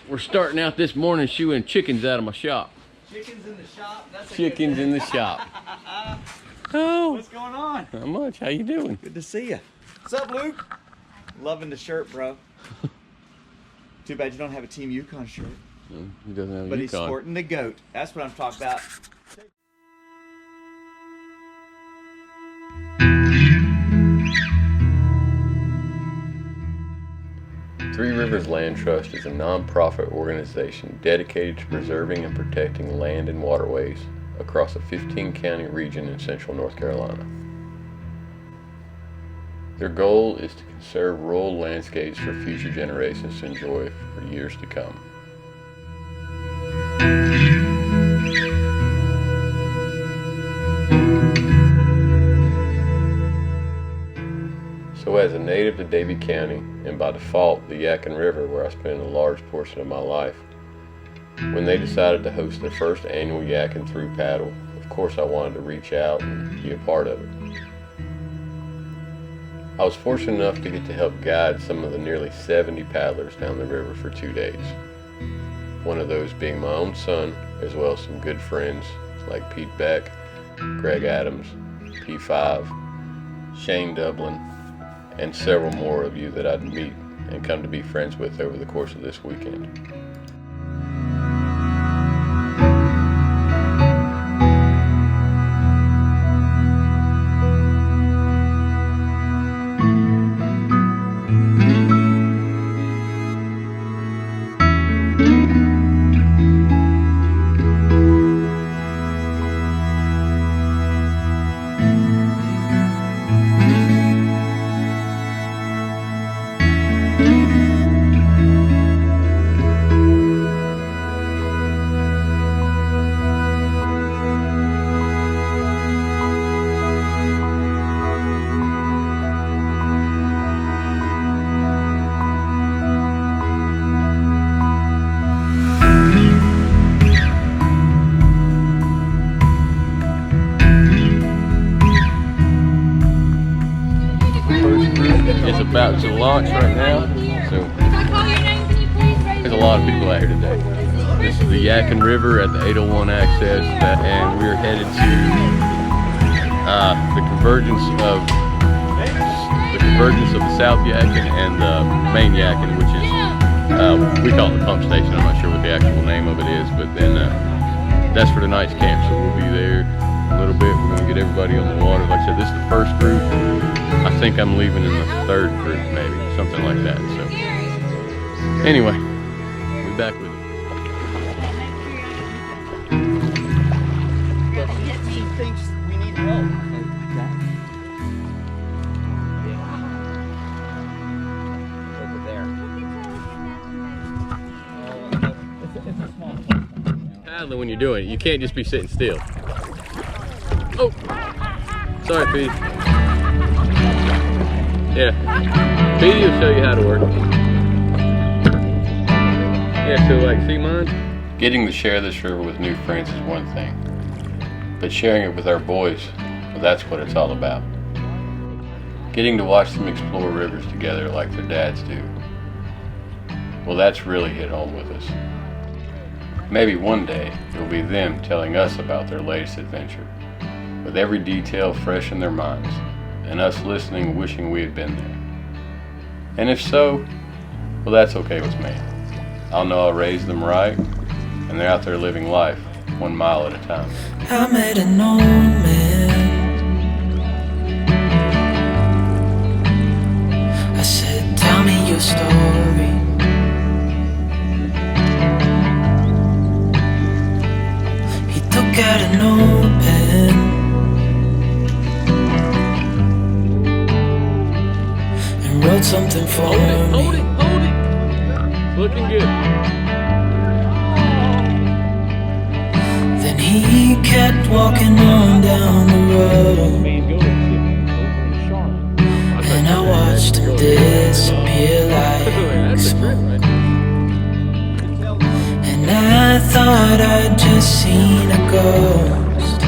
We're starting out this morning shooing chickens out of my shop. Chickens in the shop? That's chickens in the shop. Oh. What's going on? Not much. How you doing? Good to see you. What's up, Luke? Loving the shirt, bro. Too bad you don't have a Team Yukon shirt. He doesn't have a But Yukon. He's sporting the goat. That's what I'm talking about. Three Rivers Land Trust is a non-profit organization dedicated to preserving and protecting land and waterways across a 15-county region in central North Carolina. Their goal is to conserve rural landscapes for future generations to enjoy for years to come. So as a native to Davie County, and by default the Yadkin River where I spent a large portion of my life, when they decided to host their first annual Yadkin Thru paddle, of course I wanted to reach out and be a part of it. I was fortunate enough to get to help guide some of the nearly 70 paddlers down the river for 2 days. One of those being my own son, as well as some good friends like Pete Beck, Greg Adams, P5, Shane Dublin, and several more of you that I'd meet and come to be friends with over the course of this weekend. It's about to launch right now, so there's a lot of people out here today. This is the Yadkin River at the 801 Access, and we're headed to the convergence of the South Yadkin and the main Yadkin, which is we call it the pump station. I'm not sure what the actual name of it is, but then that's for tonight's camp. So we'll be there a little bit. We're going to get everybody on the water. Like I said, this is the first group. I think I'm leaving in the third group, maybe, something like that. So, anyway, we'll be back with you. She thinks we need help. Over there. It's a small place. Paddling when you're doing it, you can't just be sitting still. Oh, sorry, Pete. Yeah, Petey will show you how to work. Yeah, so like, see mine? Getting to share this river with new friends is one thing, but sharing it with our boys, well, that's what it's all about. Getting to watch them explore rivers together like their dads do, well, that's really hit home with us. Maybe one day it'll be them telling us about their latest adventure, with every detail fresh in their minds, and us listening, wishing we had been there. And if so, well, that's okay with me. I'll know I raised them right, and they're out there living life 1 mile at a time. I met an old man. I said, tell me your story. He took out an old pen and wrote something for me. Hold it. It's looking good. Then he kept walking on down the road, and I watched him disappear like smoke. And I thought I'd just seen a ghost.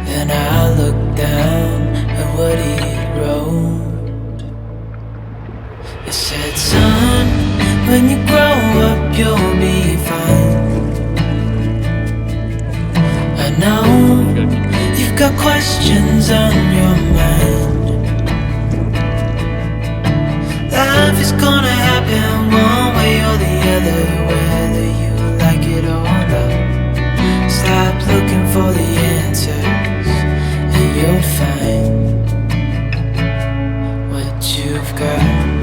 Then I looked down at what he wrote. It said, son, When you grow up, you'll be fine. I know you've got questions on your mind. Life is gonna happen one way or the other, whether you like it or not. Stop looking for the answers, and you'll find what you've got.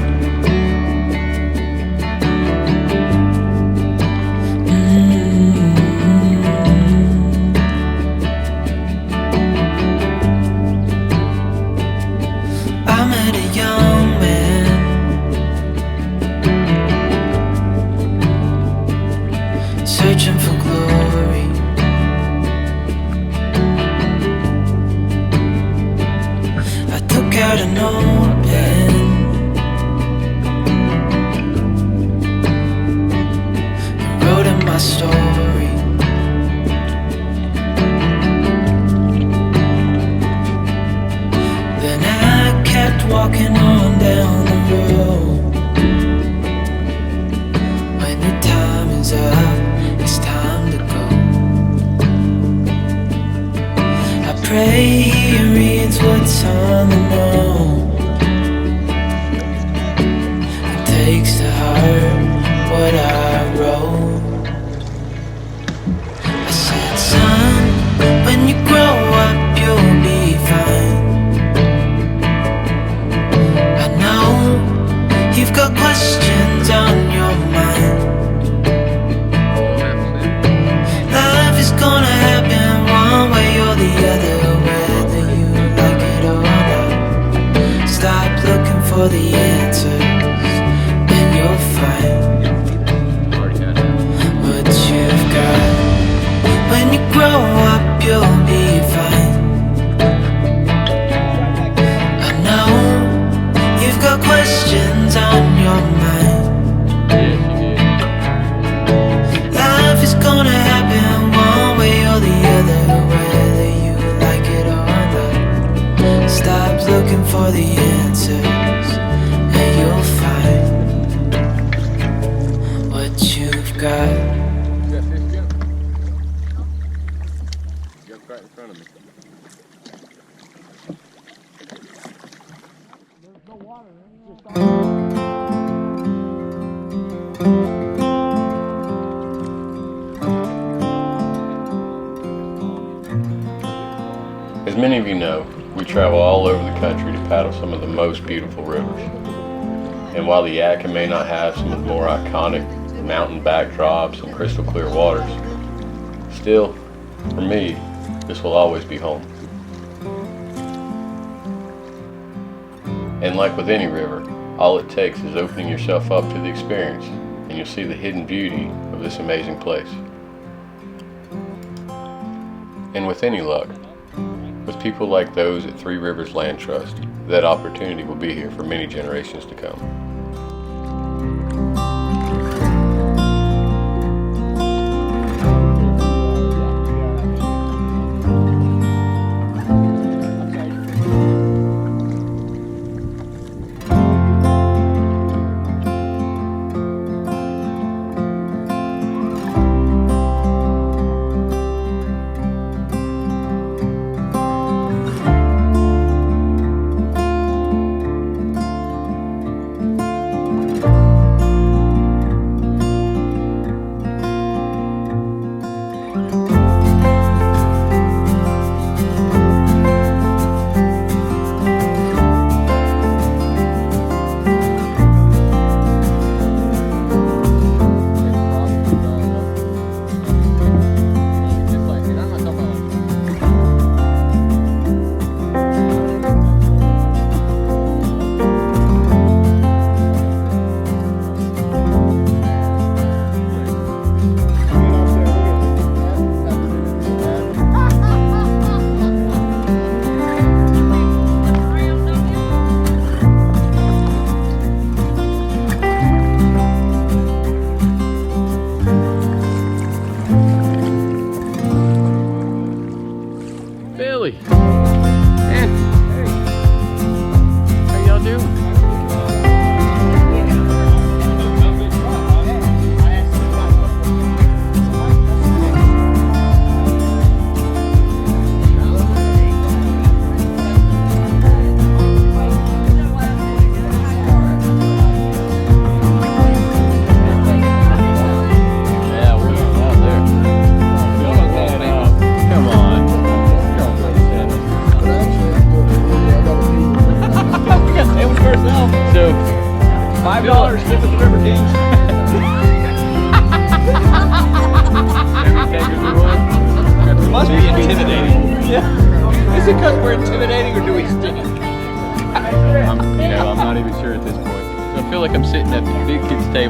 I met a young man searching for glory. I took out an old pen and wrote in my story. Then I kept walking on down the road. When your time is up, it's time to go. I pray he reads what's on the note and takes to heart what I wrote. I said, son, when you grow up, you'll be fine. I know you've got questions on your mind. Life is gonna happen one way or the other, whether you like it or not. Stop looking for the answers, and you'll find what you've got. When you grow up, you'll be fine. I know you've got questions on your mind. Life is gonna happen one way or the other, whether you like it or not. Stop looking for the answers, and you'll find what you've got. Right in front of me. As many of you know, we travel all over the country to paddle some of the most beautiful rivers. And while the Yadkin may not have some of the more iconic mountain backdrops and crystal clear waters, still, for me, this will always be home. And like with any river, all it takes is opening yourself up to the experience, and you'll see the hidden beauty of this amazing place. And with any luck, with people like those at Three Rivers Land Trust, that opportunity will be here for many generations to come.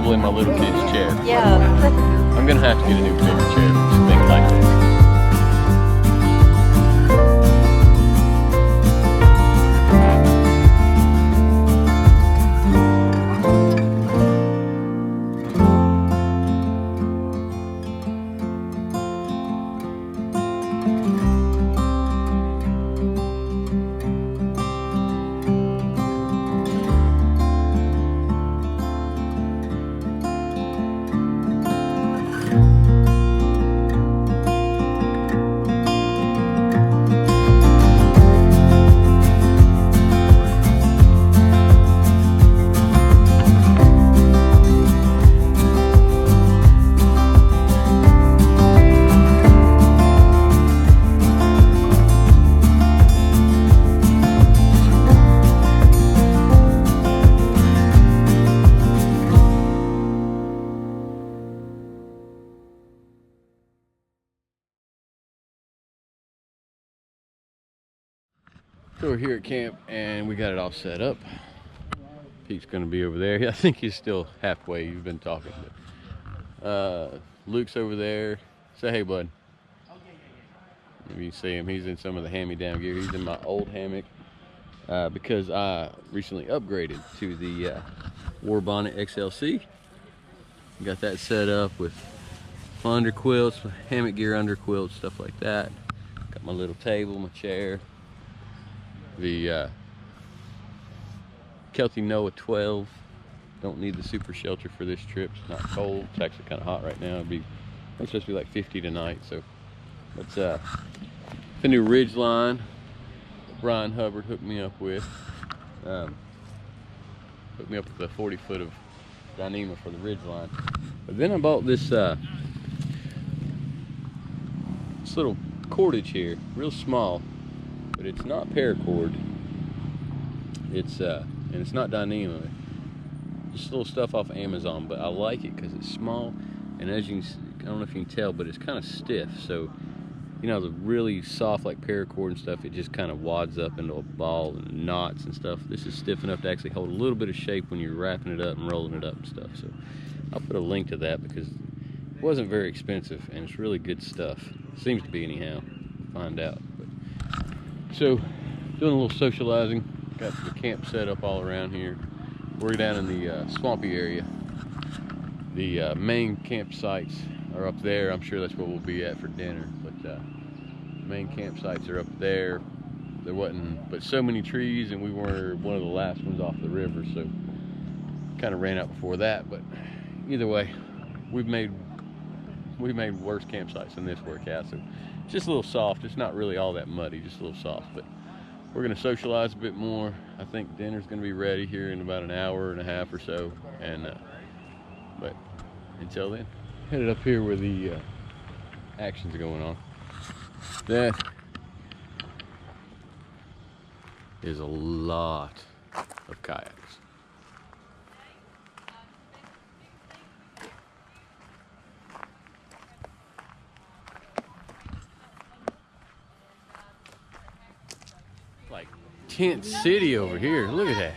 comfortable in my little kid's chair. Yeah. I'm gonna have to get a new bigger chair for things like this. So we're here at camp and we got it all set up. Pete's gonna be over there. I think he's still halfway. You've been talking, but Luke's over there. Say hey, bud. Maybe you see him. He's in some of the hand-me-down gear. He's in my old hammock because I recently upgraded to the War Bonnet XLC. Got that set up with my under quilts, my hammock gear under quilts, stuff like that. Got my little table, my chair. The Kelty Noah 12. Don't need the super shelter for this trip. It's not cold. It's actually kind of hot right now. It's supposed to be like 50 tonight. So that's the new ridge line Brian Hubbard hooked me up with. Hooked me up with a 40 foot of Dyneema for the ridge line. But then I bought this little cordage here, real small. But it's not paracord. It's and it's not Dyneema. Just little stuff off Amazon, but I like it because it's small, and as you can see, I don't know if you can tell, but it's kind of stiff. So, you know, the really soft like paracord and stuff, it just kind of wads up into a ball and knots and stuff. This is stiff enough to actually hold a little bit of shape when you're wrapping it up and rolling it up and stuff. So, I'll put a link to that because it wasn't very expensive and it's really good stuff. Seems to be anyhow. Find out. So, doing a little socializing. Got the camp set up all around here. We're down in the swampy area. The main campsites are up there. I'm sure that's where we'll be at for dinner. But the main campsites are up there. There wasn't but so many trees, and we were one of the last ones off the river, so kind of ran out before that. But either way, we've made worse campsites than this workout. So it's just a little soft. It's not really all that muddy, just a little soft. But we're gonna socialize a bit more. I think dinner's gonna be ready here in about an hour and a half or so. And but until then, headed up here where the action's going on. That is a lot of kayaks. Like tent city over here. Look at that.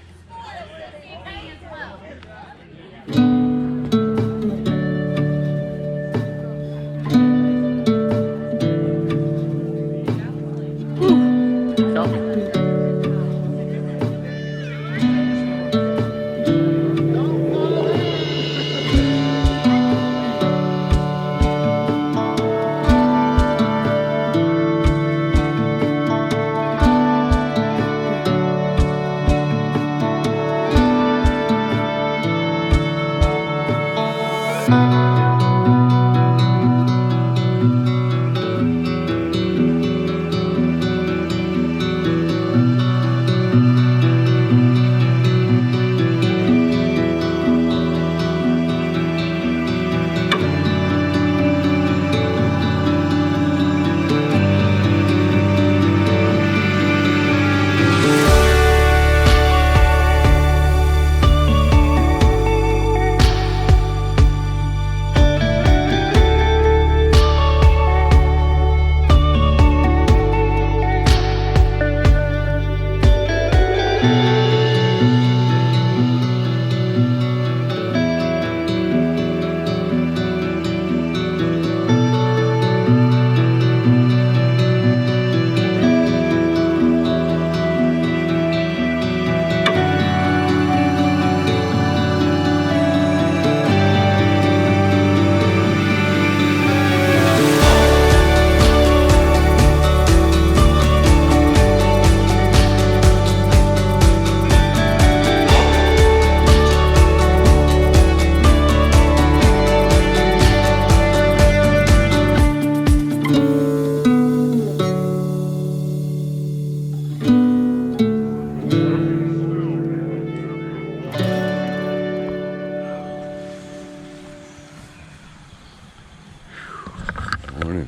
Morning.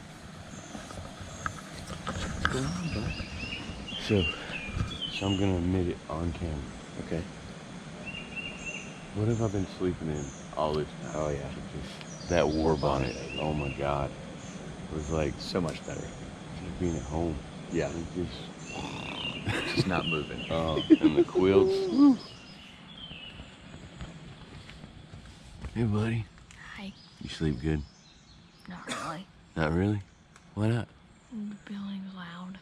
So I'm gonna admit it on camera. Okay. What have I been sleeping in all this time? Oh yeah. Just that war bonnet. Oh my God. It was like So much better. like being at home. Yeah. It just Just not moving. and the quilts. Woo. Hey buddy. Hi. You sleep good? Not really. Not really? Why not? The building's loud.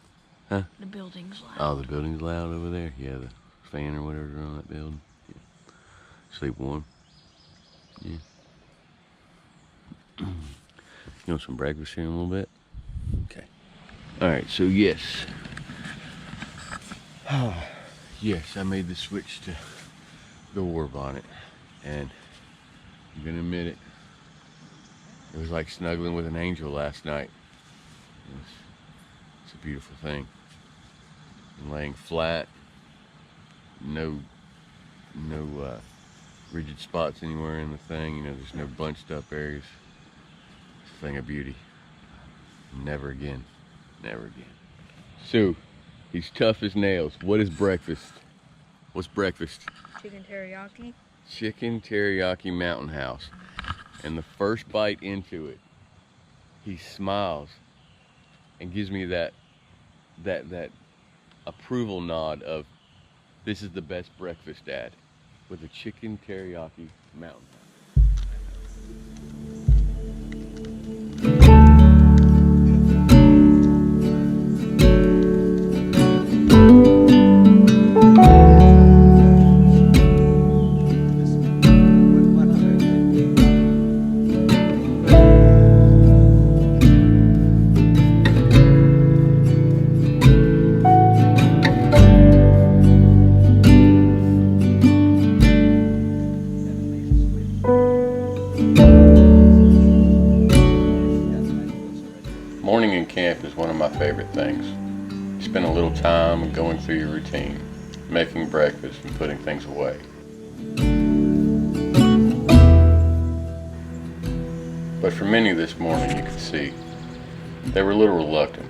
Huh? The building's loud. Oh, the building's loud over there? Yeah, the fan or whatever's on that building. Yeah. Sleep warm? Yeah. You want some breakfast here in a little bit? Okay. Alright, so yes. Yes, I made the switch to the war bonnet. And I'm gonna admit it. It was like snuggling with an angel last night. It's a beautiful thing. And laying flat, no rigid spots anywhere in the thing. You know, there's no bunched up areas. It's a thing of beauty. Never again. Never again. So, he's tough as nails. What is breakfast? What's breakfast? Chicken teriyaki. Chicken teriyaki mountain house. And the first bite into it, he smiles and gives me that approval nod of, this is the best breakfast, Dad, with a chicken teriyaki mountain house. Morning in camp is one of my favorite things. You spend a little time going through your routine, making breakfast and putting things away. But for many this morning, you could see they were a little reluctant,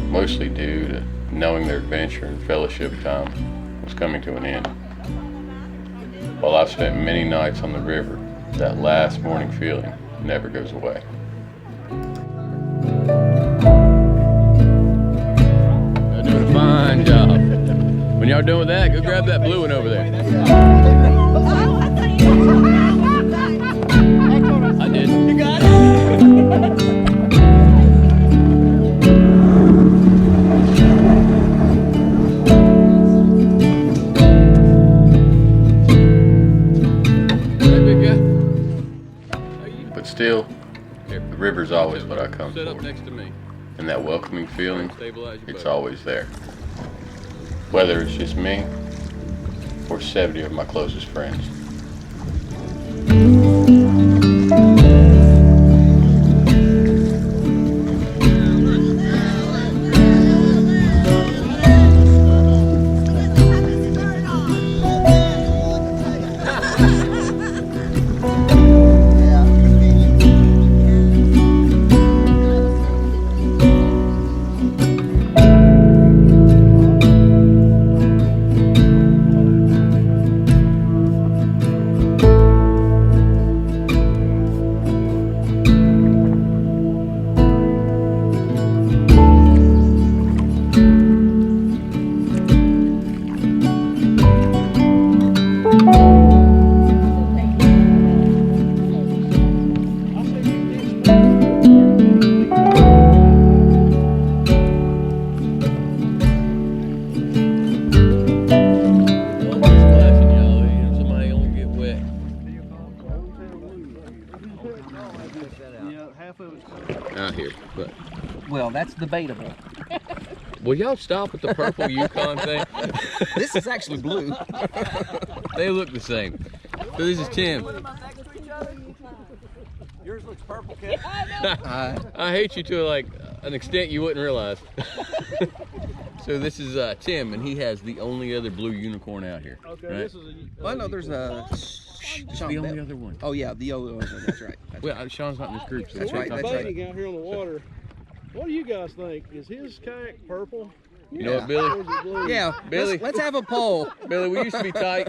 mostly due to knowing their adventure and fellowship time was coming to an end. While I've spent many nights on the river, that last morning feeling never goes away. Y'all doing a fine job. When y'all done with that, go grab that blue one over there. I did. You got it? But still, the river's always what I come for. And that welcoming feeling, it's always there. Whether it's just me or 70 of my closest friends. Out here, but well, that's debatable. will y'all stop with the purple Yukon thing? This is actually blue. They look the same. So this is Tim. Yours looks purple, kid. I hate you to like an extent you wouldn't realize. So this is Tim, and he has the only other blue unicorn out here. Okay, right? this is a. Well, no, there's a It's Sean the only Bell. other one. Oh yeah, the other one. That's right. That's Well, Sean's not in this group. So That's we right, can't that's talk right. about Debating out here on the water. What do you guys think? Is his kayak purple? it. You know what, Billy? Or is it blue? Yeah, Billy. Let's have a poll. Billy, we used to be tight.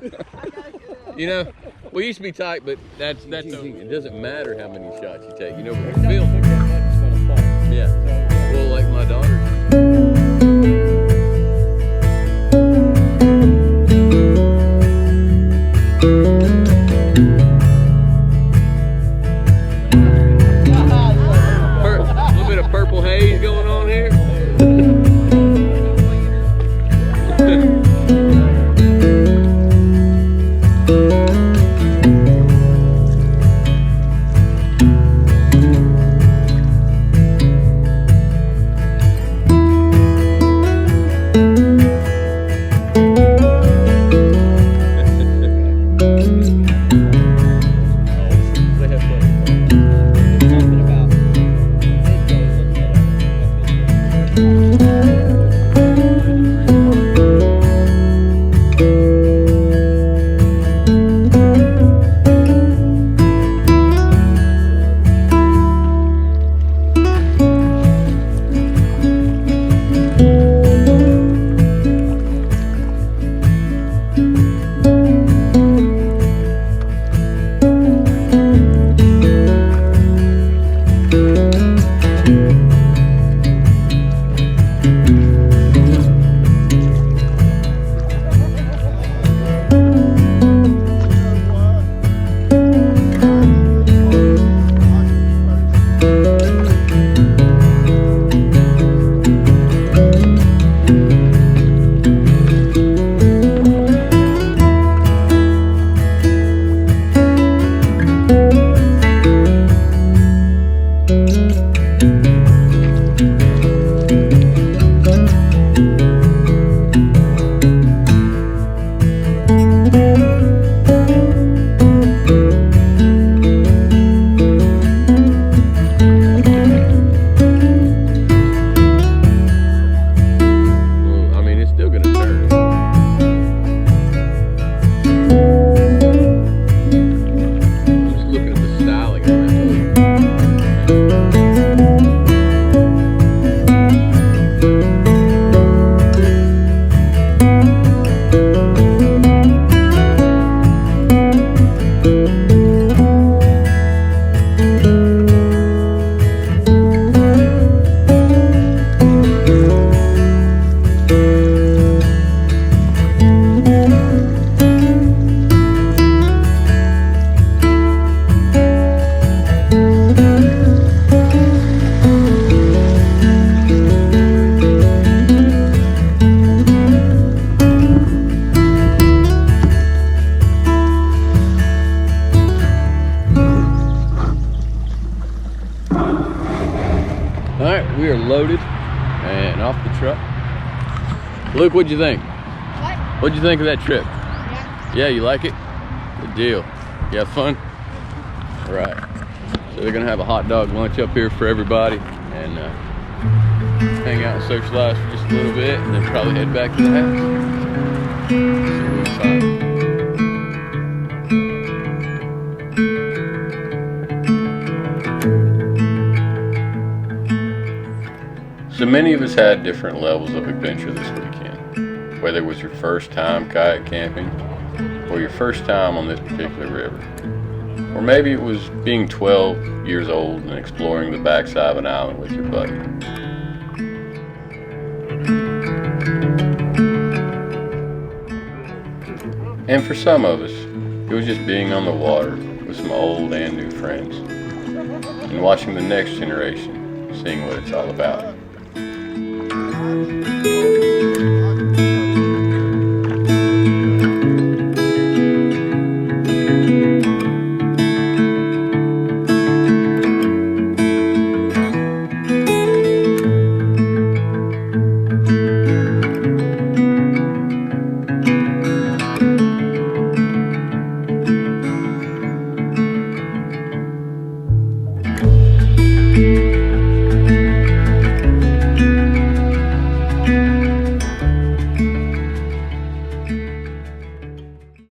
You know, we used to be tight, but that's it doesn't matter how many shots you take. You know, when you feel. Yeah. Well, like my daughter. A little bit of purple haze going on here. Talking about Well, I mean, it's still gonna turn. I'm just looking at the styling of it. All right, we are loaded and off the truck. Luke, what'd you think? What? What'd you think of that trip? Yeah. Yeah, you like it? Good deal. You have fun? All right. So they're gonna have a hot dog lunch up here for everybody and hang out and socialize for just a little bit and then probably head back to the house. See you inside. So many of us had different levels of adventure this weekend, whether it was your first time kayak camping or your first time on this particular river. Or maybe it was being 12 years old and exploring the backside of an island with your buddy. And for some of us, it was just being on the water with some old and new friends and watching the next generation, seeing what it's all about.